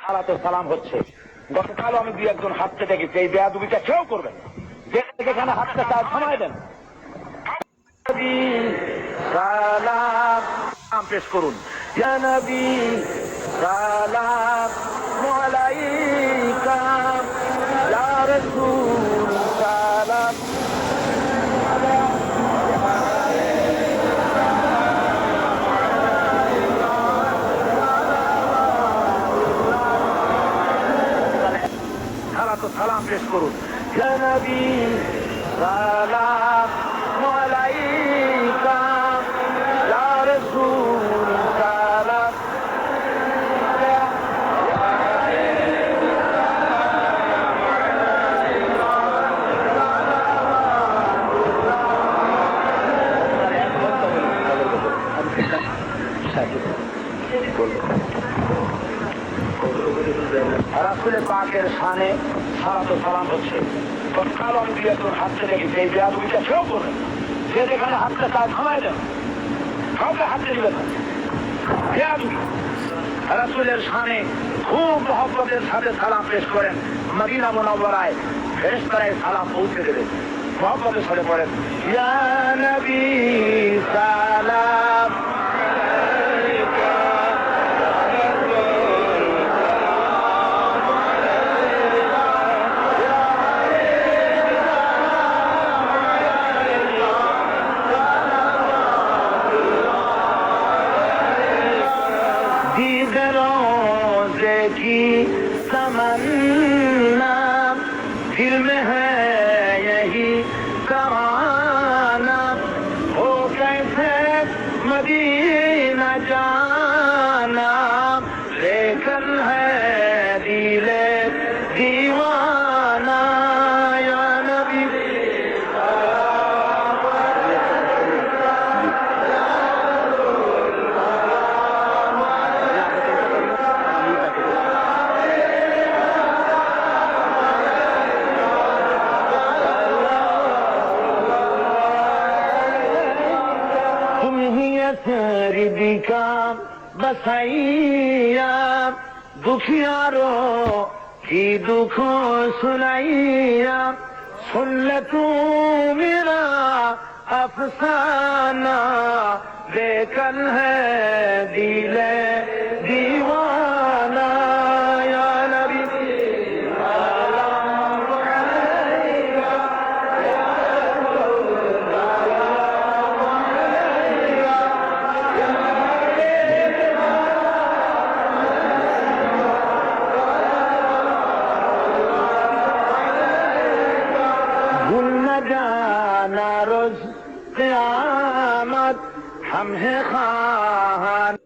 আলাতে সালাম হচ্ছে। গতকাল আমি দুই একজন হাতকে দেখেছি, এই বেয়াদবিটা কেউ করবেন না। যেখানে হাতটা তার থামায় দেন, সালাম পেশ করুন। ইয়া নবী সালাম আলাইকা, ইয়া রাসূল সালাম। সালাম পেশ করুন। ইয়া নবী সালাম আলাইকা, ইয়া রাসূল সালাম। রাসূলের পাকের শানে সালাত ও সালাম হচ্ছে। গতকাল আমি দুই একজন হাতকে দেখেছি, এই বেয়াদবিটা কেউ করবেন না। যে যেখানে হাতটা তার থামায় দেন, কাউকে হাততে দিবেন না। বেয়াদবি। রাসূলের শানে খুব মহব্বতের সাথে সালাম পেশ করেন। মদিনা মুনাওয়ারায় ফেরেশতারা সালাম পৌঁছে দেবে, মহব্বতের সাথে পড়েন, ইয়া নবী সালাম। रोज़े की तमन्ना दिल में है यही तराना, हो कैसे मदीना जाना, लेकिन है दिले दीवाना। या नबी का बसैया, दुखियारों की दुखों सुनाइया, सुन ले तू मेरा अफसाना, बेकन है दिले दीवाना। या नबी जाना रोज क़यामत हम है खान